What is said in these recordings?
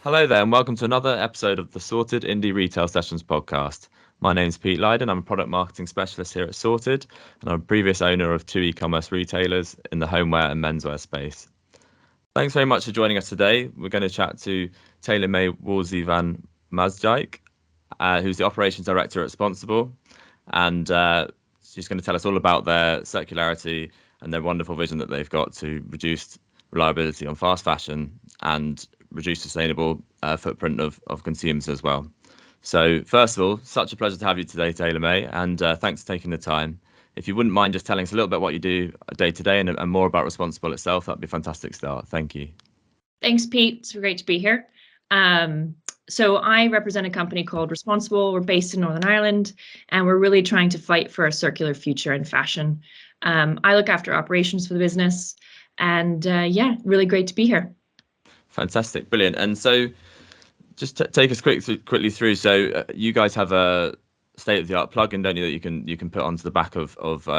Hello there, and welcome to another episode of the Sorted Indie Retail Sessions podcast. My name's Pete Lydon. I'm a product marketing specialist here at Sorted, and I'm a previous owner of two e-commerce retailers in the homeware and menswear space. Thanks very much for joining us today. We're going to chat to Taylor May Woolsey van Maasdijk, who's the operations director at Reusable, and she's going to tell us all about their circularity and their wonderful vision that they've got to reduce reliability on fast fashion and reduce sustainable footprint of consumers as well. So first of all, such a pleasure to have you today, Taylor May, and thanks for taking the time. If you wouldn't mind just telling us a little bit what you do day to day and more about Reusable itself, that'd be a fantastic start. Thank you. Thanks, Pete. It's great to be here. So I represent a company called Reusable. We're based in Northern Ireland, and we're really trying to fight for a circular future in fashion. I look after operations for the business, and really great to be here. Fantastic, brilliant. And so just take us quickly through. So you guys have a state-of-the-art plugin, don't you, that you can put onto the back of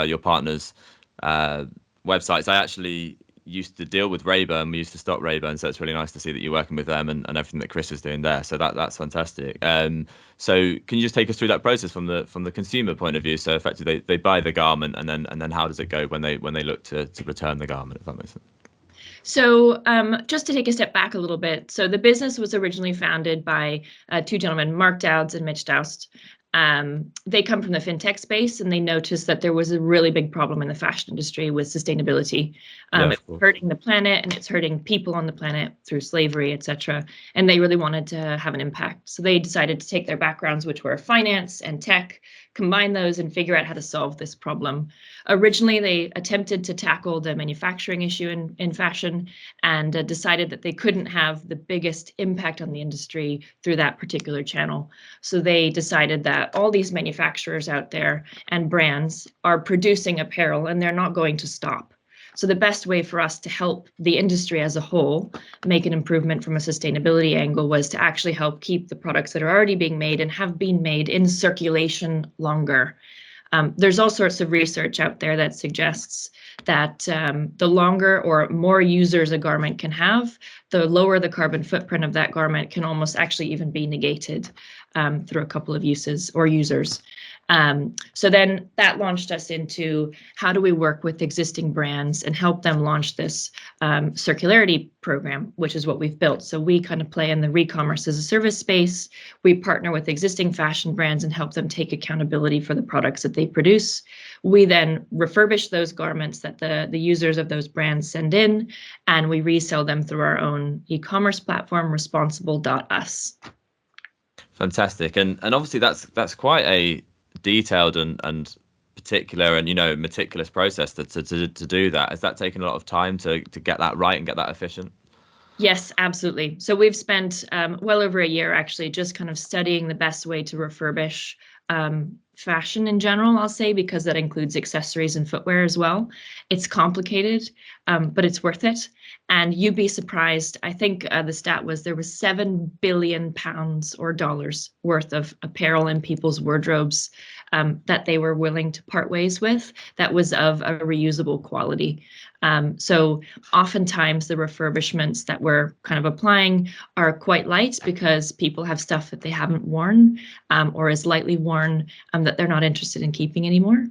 your partners' websites. I actually used to deal with Rayburn. We used to stock Rayburn, so it's really nice to see that you're working with them and everything that Chris is doing there. So that's fantastic. So can you just take us through that process from the consumer point of view? So effectively, they buy the garment, and then how does it go when they look to return the garment? If that makes sense. So just to take a step back a little bit, so the business was originally founded by two gentlemen, Mark Dowds and Mitch Doust. They come from the fintech space, and they noticed that there was a really big problem in the fashion industry with sustainability. It's hurting the planet, and it's hurting people on the planet through slavery, etc. And they really wanted to have an impact. So they decided to take their backgrounds, which were finance and tech, combine those and figure out how to solve this problem. Originally, they attempted to tackle the manufacturing issue in fashion and decided that they couldn't have the biggest impact on the industry through that particular channel. So they decided that all these manufacturers out there and brands are producing apparel, and they're not going to stop. So the best way for us to help the industry as a whole make an improvement from a sustainability angle was to actually help keep the products that are already being made and have been made in circulation longer. There's all sorts of research out there that suggests that the longer or more users a garment can have, the lower the carbon footprint of that garment can almost actually even be negated through a couple of uses or users. So then that launched us into how do we work with existing brands and help them launch this circularity program, which is what we've built. So we kind of play in the re-commerce as a service space. We partner with existing fashion brands and help them take accountability for the products that they produce. We then refurbish those garments that the users of those brands send in, and we resell them through our own e-commerce platform, responsible.us. Fantastic. And obviously that's quite a detailed and particular and meticulous process to do that. Has that taken a lot of time to get that right and get that efficient? Yes, absolutely. So we've spent well over a year actually just kind of studying the best way to refurbish fashion in general, I'll say, because that includes accessories and footwear as well. It's complicated, but it's worth it. And you'd be surprised. I think the stat was there was £7 billion or dollars worth of apparel in people's wardrobes that they were willing to part ways with that was of a reusable quality. So oftentimes the refurbishments that we're kind of applying are quite light because people have stuff that they haven't worn or is lightly worn that they're not interested in keeping anymore.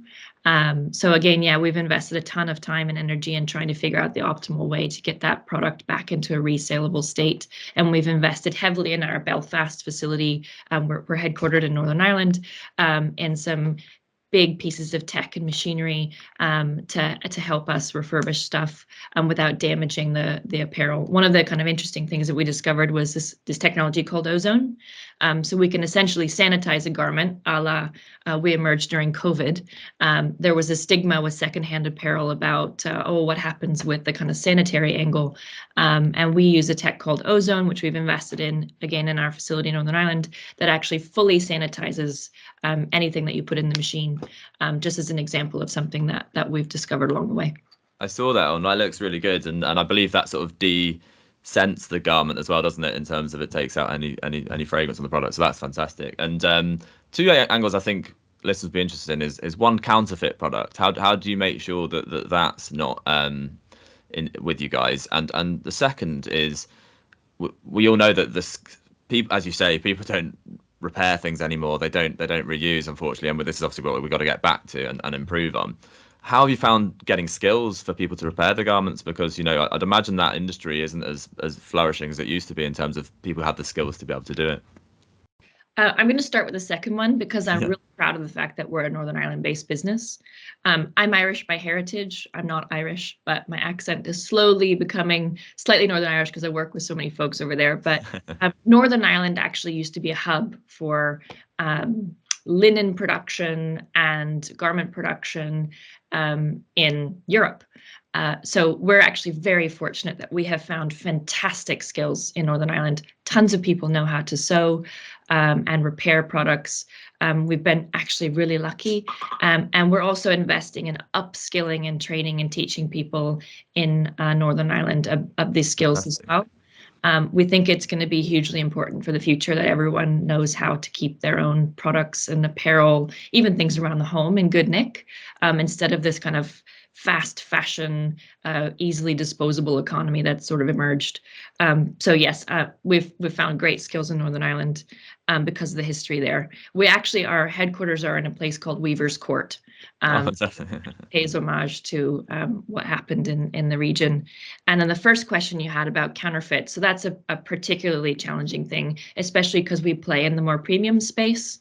So again, we've invested a ton of time and energy in trying to figure out the optimal way to get that product back into a resaleable state. And we've invested heavily in our Belfast facility. We're headquartered in Northern Ireland, in some big pieces of tech and machinery to help us refurbish stuff without damaging the apparel. One of the kind of interesting things that we discovered was this technology called ozone. So we can essentially sanitize a garment, a la we emerged during COVID. There was a stigma with secondhand apparel about, what happens with the kind of sanitary angle. And we use a tech called ozone, which we've invested in, again, in our facility in Northern Ireland, that actually fully sanitizes anything that you put in the machine, just as an example of something that we've discovered along the way. I saw that on. That looks really good, and I believe that sort of de-scents the garment as well, doesn't it? In terms of it takes out any fragrance on the product, so that's fantastic. And two angles I think listeners would be interested in is one, counterfeit product. How do you make sure that's not in with you guys? And the second is we all know that this people, as you say, people don't repair things anymore. They don't reuse, unfortunately, and this is obviously what we've got to get back to and improve on. How have you found getting skills for people to repair the garments? Because I'd imagine that industry isn't as flourishing as it used to be in terms of people have the skills to be able to do it. I'm going to start with the second one because I'm really proud of the fact that we're a Northern Ireland-based business. I'm Irish by heritage. I'm not Irish, but my accent is slowly becoming slightly Northern Irish because I work with so many folks over there. But Northern Ireland actually used to be a hub for linen production and garment production in Europe. So we're actually very fortunate that we have found fantastic skills in Northern Ireland. Tons of people know how to sew and repair products. We've been actually really lucky. And we're also investing in upskilling and training and teaching people in Northern Ireland of these skills as well. We think it's going to be hugely important for the future that everyone knows how to keep their own products and apparel, even things around the home, in good nick, instead of this kind of fast fashion, easily disposable economy that's sort of emerged. So yes, we've found great skills in Northern Ireland because of the history there. Our headquarters are in a place called Weaver's Court. Pays homage to what happened in the region. And then the first question you had about counterfeit. So that's a particularly challenging thing, especially because we play in the more premium space.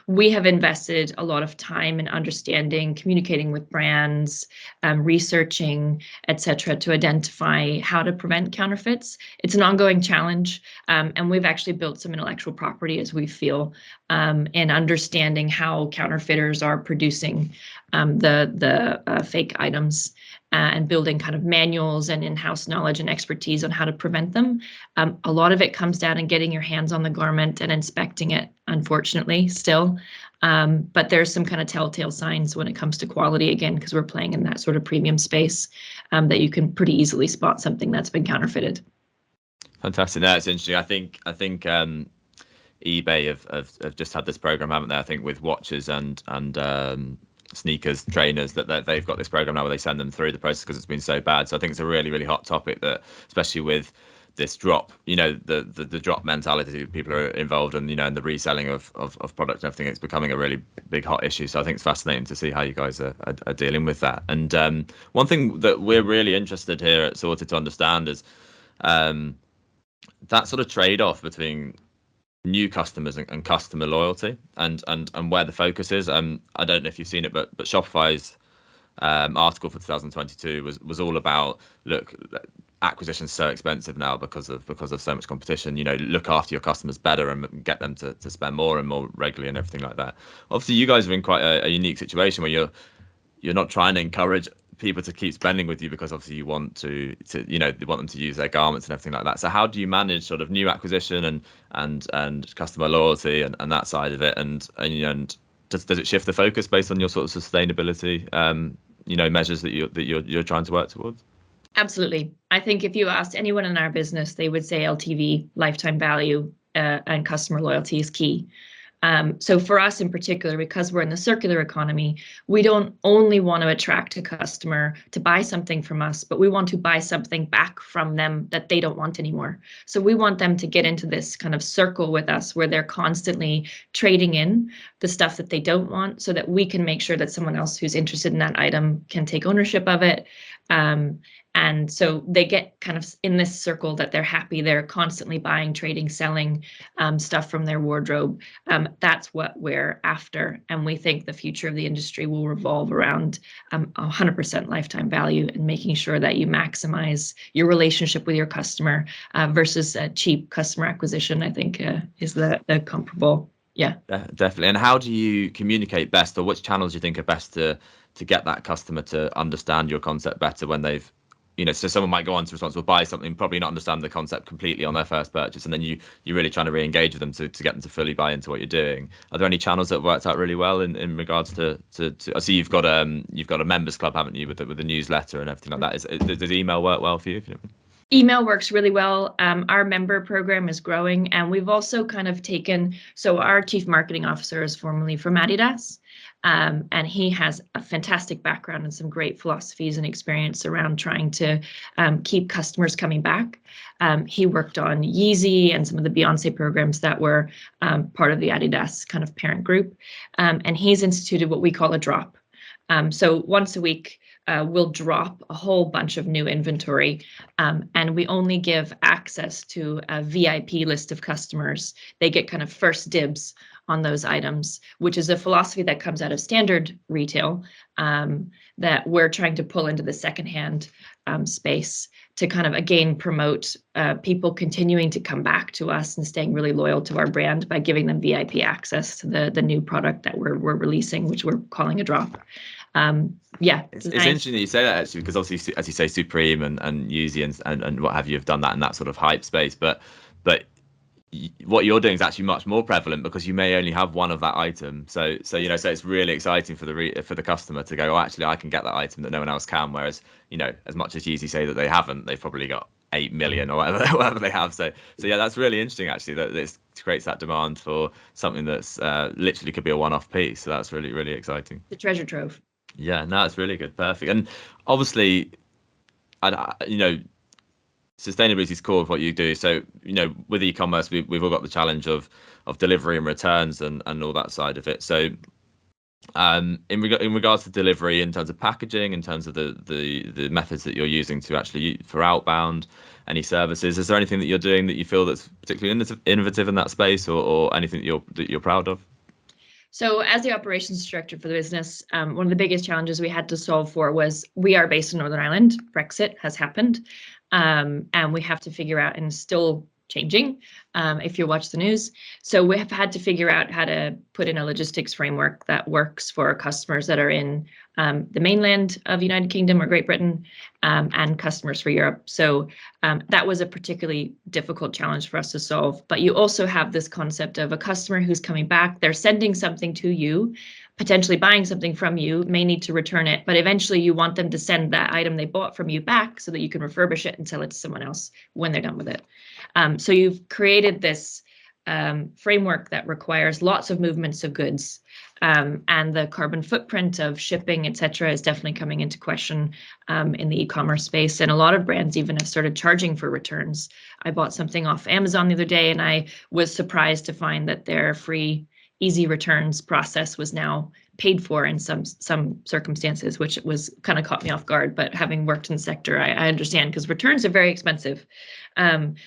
We have invested a lot of time in understanding, communicating with brands, researching, etc., to identify how to prevent counterfeits. It's an ongoing challenge, and we've actually built some intellectual property, as we feel, in understanding how counterfeiters are producing the fake items. And building kind of manuals and in-house knowledge and expertise on how to prevent them. A lot of it comes down in getting your hands on the garment and inspecting it, unfortunately, still. But there's some kind of telltale signs when it comes to quality, again, because we're playing in that sort of premium space, that you can pretty easily spot something that's been counterfeited. Fantastic. That's interesting. I think eBay have just had this program, haven't they? I think with watches and sneakers, trainers, that they've got this program now where they send them through the process because it's been so bad. So I think it's a really, really hot topic, that especially with this drop, the drop mentality people are involved in, and the reselling of product and everything. It's becoming a really big hot issue. So I think it's fascinating to see how you guys are dealing with that. And one thing that we're really interested here at Sorted to understand is that sort of trade-off between new customers and customer loyalty and where the focus is. I don't know if you've seen it, but Shopify's article for 2022 was all about, look, acquisition's so expensive now because of so much competition. Look after your customers better and get them to spend more and more regularly and everything like that. Obviously, you guys are in quite a unique situation where you're not trying to encourage people to keep spending with you because obviously you want to you want them to use their garments and everything like that. So how do you manage sort of new acquisition and customer loyalty and that side of it, and does it shift the focus based on your sort of sustainability measures that you're trying to work towards? Absolutely. I think if you asked anyone in our business, they would say LTV, lifetime value, and customer loyalty is key. So for us in particular, because we're in the circular economy, we don't only want to attract a customer to buy something from us, but we want to buy something back from them that they don't want anymore. So we want them to get into this kind of circle with us where they're constantly trading in the stuff that they don't want, so that we can make sure that someone else who's interested in that item can take ownership of it. And so they get kind of in this circle that they're happy. They're constantly buying, trading, selling stuff from their wardrobe. That's what we're after. And we think the future of the industry will revolve around 100% lifetime value and making sure that you maximize your relationship with your customer versus cheap customer acquisition, I think is the comparable. Yeah, definitely. And how do you communicate best, or which channels do you think are best to get that customer to understand your concept better when they've, so someone might go on to Responsible, buy something, probably not understand the concept completely on their first purchase, and then you're really trying to re-engage with them to get them to fully buy into what you're doing. Are there any channels that worked out really well in regards to I see you've got a members club, haven't you, with the newsletter and everything like that? Does email work well for you? Email works really well. Our member program is growing, and we've also kind of taken, so our chief marketing officer is formerly from Adidas, and he has a fantastic background and some great philosophies and experience around trying to keep customers coming back. He worked on Yeezy and some of the Beyonce programs that were part of the Adidas kind of parent group, and he's instituted what we call a drop. So once a week, we'll drop a whole bunch of new inventory, and we only give access to a VIP list of customers. They get kind of first dibs on those items, which is a philosophy that comes out of standard retail, that we're trying to pull into the secondhand space to kind of, again, promote people continuing to come back to us and staying really loyal to our brand by giving them VIP access to the new product that we're releasing, which we're calling a drop. It's interesting that you say that, actually, because obviously, as you say, Supreme and Yeezy and what have you have done that in that sort of hype space, but what you're doing is actually much more prevalent because you may only have one of that item. So it's really exciting for the customer to go, oh, actually, I can get that item that no one else can. Whereas, as much as Yeezy say that they haven't, they've probably got 8 million or whatever they have. So yeah, that's really interesting, actually, that this creates that demand for something that's literally could be a one-off piece. So that's really, really exciting. The treasure trove. Yeah, no, it's really good. Perfect. And obviously, sustainability is core of what you do. So, with e-commerce, we've all got the challenge of delivery and returns and all that side of it. So, in regards to delivery, in terms of packaging, in terms of the methods that you're using to actually for outbound, any services, is there anything that you're doing that you feel that's particularly innovative in that space, or anything that you're proud of? So as the operations director for the business, one of the biggest challenges we had to solve for was we are based in Northern Ireland. Brexit has happened, and we have to figure out, and still changing if you watch the news. So we have had to figure out how to put in a logistics framework that works for customers that are in the mainland of the United Kingdom or Great Britain, and customers for Europe. So that was a particularly difficult challenge for us to solve. But you also have this concept of a customer who's coming back, they're sending something to you, potentially buying something from you, may need to return it, but eventually you want them to send that item they bought from you back so that you can refurbish it and sell it to someone else when they're done with it. So you've created this framework that requires lots of movements of goods, and the carbon footprint of shipping, et cetera, is definitely coming into question in the e-commerce space. And a lot of brands even have started charging for returns. I bought something off Amazon the other day, and I was surprised to find that their free easy returns process was now paid for in some circumstances, which was kind of caught me off guard. But having worked in the sector, I understand, because returns are very expensive.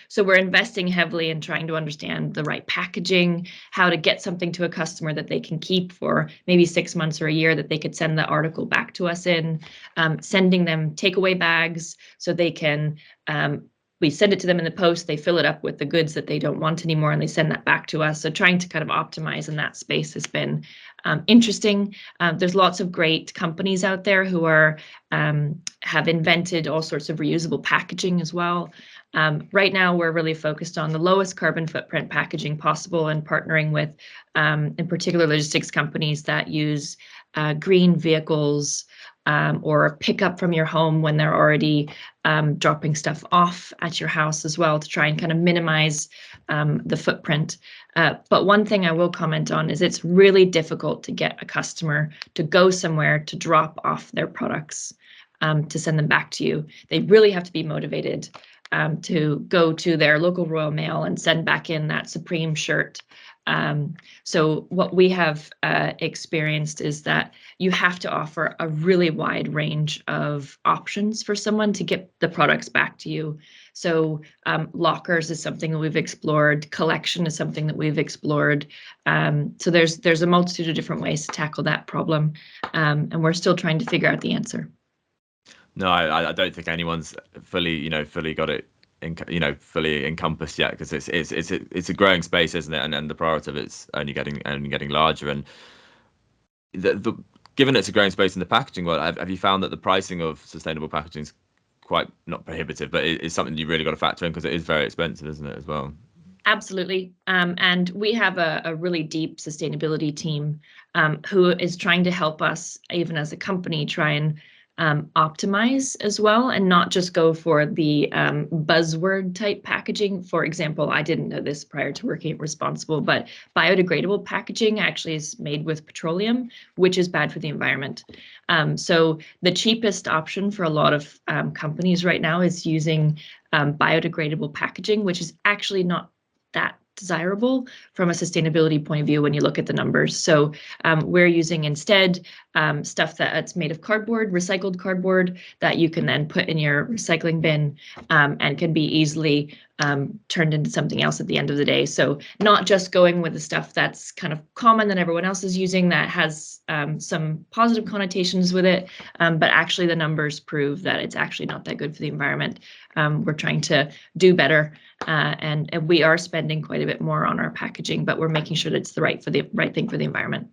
So we're investing heavily in trying to understand the right packaging, how to get something to a customer that they can keep for maybe 6 months or a year, that they could send the article back to us in, sending them takeaway bags so they can we send it to them in the post, they fill it up with the goods that they don't want anymore, and they send that back to us. So trying to kind of optimize in that space has been interesting. There's lots of great companies out there who are have invented all sorts of reusable packaging as well. Right now, we're really focused on the lowest carbon footprint packaging possible, and partnering with, in particular, logistics companies that use green vehicles, or pick up from your home when they're already dropping stuff off at your house as well, to try and kind of minimize the footprint. But one thing I will comment on is it's really difficult to get a customer to go somewhere to drop off their products, to send them back to you. They really have to be motivated to go to their local Royal Mail and send back in that Supreme shirt. So what we have experienced is that you have to offer a really wide range of options for someone to get the products back to you. So lockers is something that we've explored. Collection is something that we've explored. So there's a multitude of different ways to tackle that problem, and we're still trying to figure out the answer. No, I don't think anyone's fully got it, fully encompassed yet, because it's a growing space, isn't it? And the priority of it's only getting larger. And given it's a growing space in the packaging world, have you found that the pricing of sustainable packaging is quite, not prohibitive, but it's something you really got to factor in, because it is very expensive, isn't it, as well? Absolutely. And we have a really deep sustainability team who is trying to help us, even as a company, try and optimize as well, and not just go for the buzzword type packaging. For example, I didn't know this prior to working at Responsible, but biodegradable packaging actually is made with petroleum, which is bad for the environment. So the cheapest option for a lot of companies right now is using biodegradable packaging, which is actually not that desirable from a sustainability point of view when you look at the numbers. So we're using instead stuff that's made of cardboard, recycled cardboard, that you can then put in your recycling bin and can be easily turned into something else at the end of the day. So not just going with the stuff that's kind of common that everyone else is using that has some positive connotations with it, but actually the numbers prove that it's actually not that good for the environment. We're trying to do better, and we are spending quite a bit more on our packaging, but we're making sure that it's the right thing for the environment.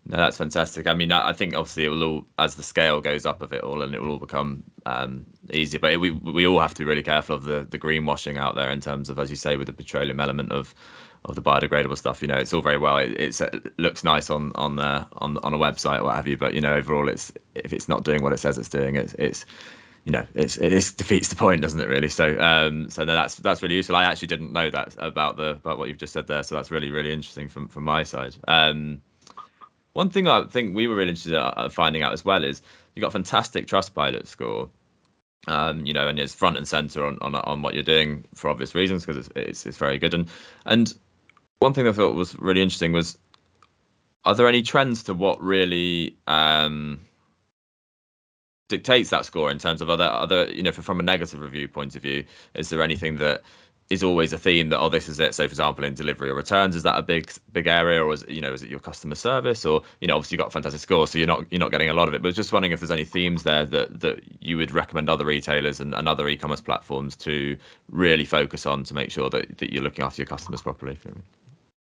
No, that's fantastic. I mean, I think obviously it will all, as the scale goes up of it all, and it will all become easier. But we all have to be really careful of the greenwashing out there in terms of, as you say, with the petroleum element of the biodegradable stuff. You know, it's all very well. It looks nice on a website or what have you, but you know, overall, if it's not doing what it says it's doing, it's you know, it defeats the point, doesn't it? Really. So no, that's really useful. I actually didn't know that about what you've just said there. So that's really interesting from my side. One thing I think we were really interested in finding out as well is you got a fantastic Trustpilot score, you know, and it's front and center on what you're doing for obvious reasons, because it's very good. And one thing I thought was really interesting was, are there any trends to what really dictates that score in terms of other you know, from a negative review point of view? Is there anything that is always a theme that, oh, this is it? So, for example, in delivery or returns, is that a big area, or is it your customer service, or obviously you've got a fantastic score, so you're not getting a lot of it. But just wondering if there's any themes there that you would recommend other retailers and other e-commerce platforms to really focus on to make sure that you're looking after your customers properly.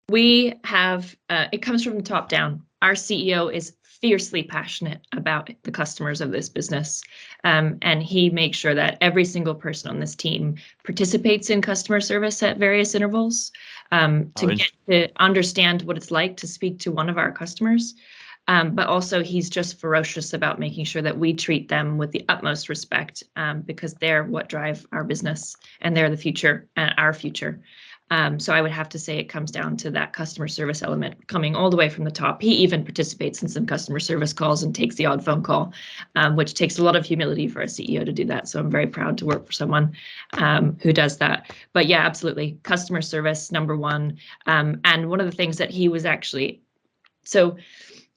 We have, it comes from the top down. Our CEO is fiercely passionate about the customers of this business. And he makes sure that every single person on this team participates in customer service at various intervals get to understand what it's like to speak to one of our customers. But also he's just ferocious about making sure that we treat them with the utmost respect, because they're what drive our business, and they're the future and our future. So I would have to say it comes down to that customer service element coming all the way from the top. He even participates in some customer service calls and takes the odd phone call, which takes a lot of humility for a CEO to do that. So I'm very proud to work for someone who does that. But yeah, absolutely. Customer service, number one. And one of the things that he was actually, so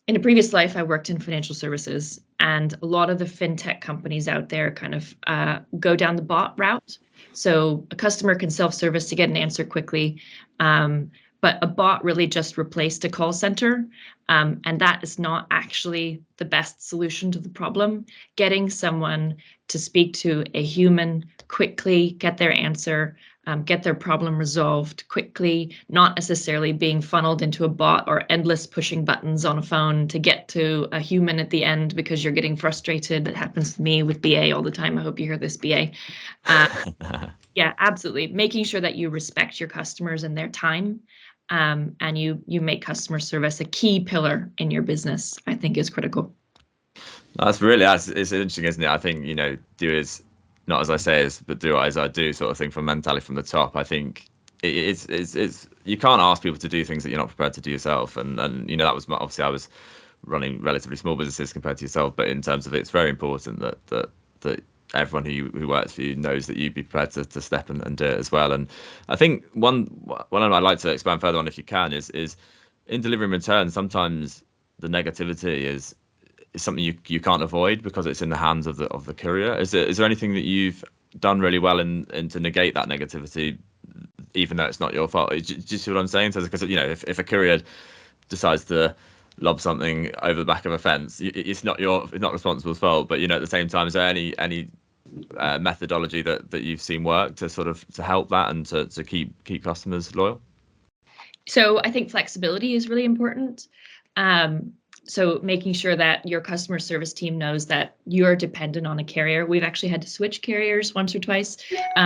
in a previous life, I worked in financial services, and a lot of the fintech companies out there kind of go down the bot route. So a customer can self-service to get an answer quickly, but a bot really just replaced a call center, and that is not actually the best solution to the problem. Getting someone to speak to a human quickly, get their answer, get their problem resolved quickly, not necessarily being funneled into a bot or endless pushing buttons on a phone to get to a human at the end because you're getting frustrated. That happens to me with BA all the time. I hope you hear this, BA. Yeah, absolutely. Making sure that you respect your customers and their time, and you make customer service a key pillar in your business, I think is critical. It's interesting, isn't it? I think, do as not as I say, but do as I do, sort of thing, from mentality from the top. I think it's you can't ask people to do things that you're not prepared to do yourself, and that was obviously I was running relatively small businesses compared to yourself, but in terms of it's very important that everyone who works for you knows that you'd be prepared to step and do it as well. And I think one I'd like to expand further on, if you can, is in delivery and return, sometimes the negativity is something you can't avoid because it's in the hands of the courier. Is there anything that you've done really well in to negate that negativity, even though it's not your fault? Do you see what I'm saying? So, because if a courier decides to lob something over the back of a fence, it's not responsible's fault. But at the same time, is there any methodology that you've seen work to sort of to help that and to keep customers loyal? So I think flexibility is really important. So making sure that your customer service team knows that you're dependent on a carrier. We've actually had to switch carriers once or twice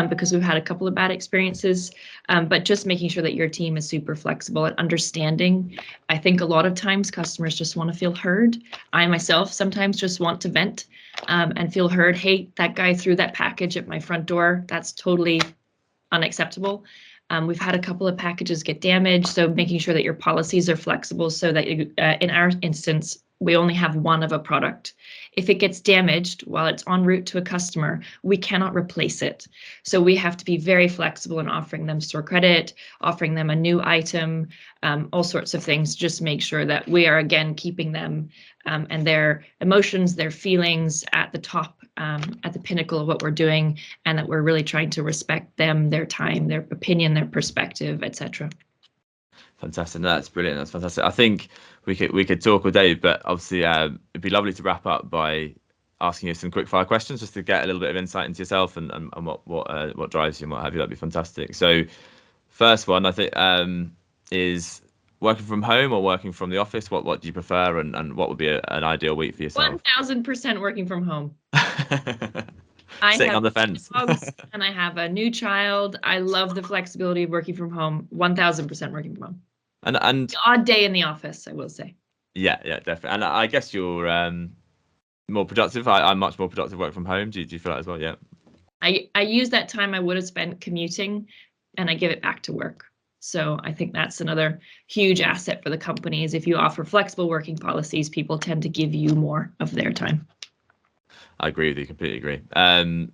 because we've had a couple of bad experiences. But just making sure that your team is super flexible and understanding. I think a lot of times customers just want to feel heard. I myself sometimes just want to vent and feel heard. Hey, that guy threw that package at my front door. That's totally unacceptable. We've had a couple of packages get damaged, so making sure that your policies are flexible so that in our instance, we only have one of a product. If it gets damaged while it's en route to a customer, we cannot replace it. So we have to be very flexible in offering them store credit, offering them a new item, all sorts of things, just make sure that we are, again, keeping them and their emotions, their feelings at the top, at the pinnacle of what we're doing, and that we're really trying to respect them, their time, their opinion, their perspective, etc. Fantastic. No, that's brilliant. That's fantastic. I think we could talk all day, but obviously it'd be lovely to wrap up by asking you some quick fire questions just to get a little bit of insight into yourself and what drives you and what have you. That'd be fantastic. So first one, I think, is working from home or working from the office. What do you prefer, and what would be an ideal week for yourself? 1000% working from home. Sitting on the fence. Dogs and I have a new child. I love the flexibility of working from home. 1000% working from home. And the odd day in the office, I will say. Yeah, definitely. And I guess you're more productive. I'm much more productive working from home. Do you feel that as well? Yeah. I use that time I would have spent commuting, and I give it back to work. So I think that's another huge asset for the company is if you offer flexible working policies, people tend to give you more of their time. I agree with you, completely agree.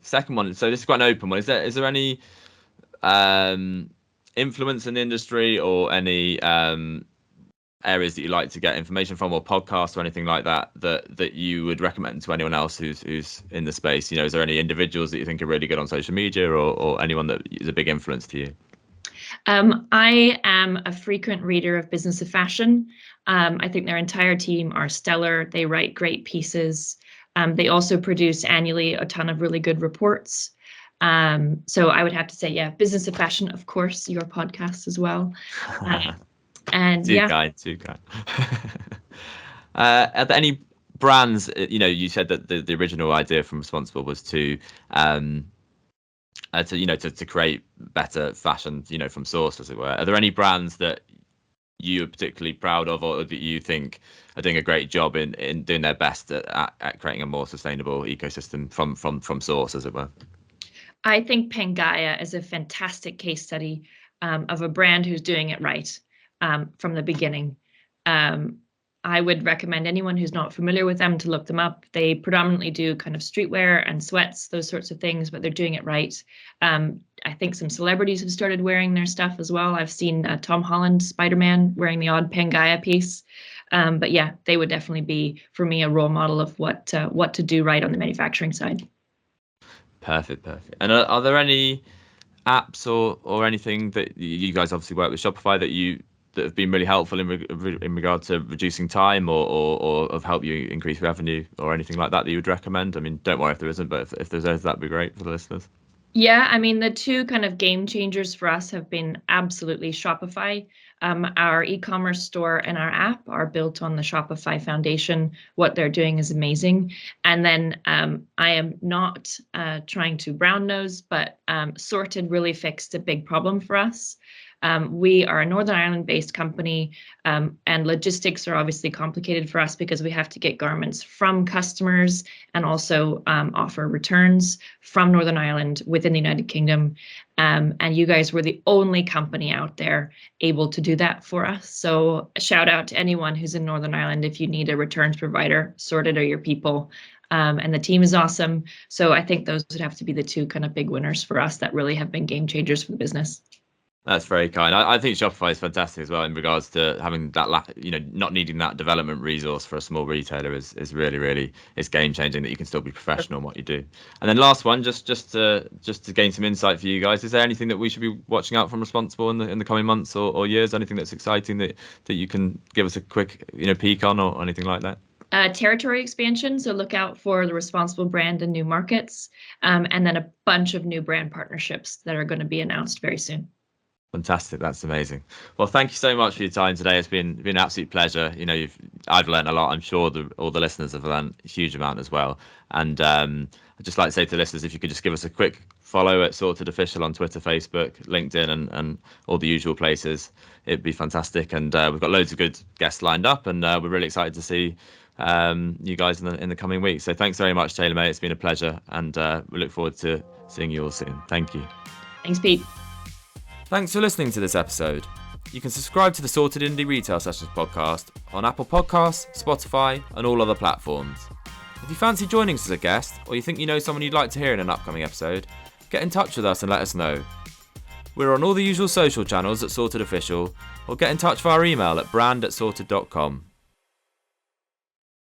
Second one, so this is quite an open one. Is there any influence in the industry or any areas that you like to get information from, or podcasts or anything like that you would recommend to anyone else who's in the space? Is there any individuals that you think are really good on social media, or anyone that is a big influence to you? I am a frequent reader of Business of Fashion. I think their entire team are stellar. They write great pieces. They also produce annually a ton of really good reports. So I would have to say, yeah, Business of Fashion, of course, your podcast as well. And too kind. Are there any brands? You said that the original idea from Responsible was to create better fashion, from source, as it were. Are there any brands that you are particularly proud of, or that you think are doing a great job in doing their best at creating a more sustainable ecosystem from source, as it were? I think Pangaea is a fantastic case study of a brand who's doing it right from the beginning. I would recommend anyone who's not familiar with them to look them up. They predominantly do kind of streetwear and sweats, those sorts of things, but they're doing it right. I think some celebrities have started wearing their stuff as well. I've seen Tom Holland, Spider-Man, wearing the odd Pangaea piece. But yeah, they would definitely be, for me, a role model of what to do right on the manufacturing side. Perfect. And are there any apps or anything that you guys obviously work with Shopify that have been really helpful in regard to reducing time or have helped you increase revenue or anything like that you would recommend? I mean, don't worry if there isn't, but if there's those, that'd be great for the listeners. Yeah, I mean, the two kind of game changers for us have been absolutely Shopify. Our e-commerce store and our app are built on the Shopify foundation. What they're doing is amazing. And then I am not trying to brown nose, but Sorted really fixed a big problem for us. We are a Northern Ireland-based company, and logistics are obviously complicated for us because we have to get garments from customers and also offer returns from Northern Ireland within the United Kingdom. And you guys were the only company out there able to do that for us. So a shout out to anyone who's in Northern Ireland if you need a returns provider. Sorted are your people. And the team is awesome. So I think those would have to be the two kind of big winners for us that really have been game changers for the business. That's very kind. I think Shopify is fantastic as well in regards to having that not needing that development resource for a small retailer is really it's game changing that you can still be professional in what you do. And then last one, just to gain some insight for you guys, is there anything that we should be watching out from Responsible in the coming months or years? Anything that's exciting that you can give us a quick peek on or anything like that? Territory expansion, so look out for the Responsible brand in new markets, and then a bunch of new brand partnerships that are going to be announced very soon. Fantastic, that's amazing. Well, thank you so much for your time today. It's been an absolute pleasure. I've learned a lot. I'm sure all the listeners have learned a huge amount as well. And I'd just like to say to the listeners, if you could just give us a quick follow at Sorted Official on Twitter, Facebook, LinkedIn, and all the usual places, it'd be fantastic. And we've got loads of good guests lined up, and we're really excited to see you guys in the coming weeks. So thanks very much, Taylor May. It's been a pleasure, and we look forward to seeing you all soon. Thank you. Thanks, Pete. Thanks for listening to this episode. You can subscribe to the Sorted Indie Retail Sessions podcast on Apple Podcasts, Spotify, and all other platforms. If you fancy joining us as a guest, or you think you know someone you'd like to hear in an upcoming episode, get in touch with us and let us know. We're on all the usual social channels at Sorted Official, or get in touch via email at brand@sorted.com.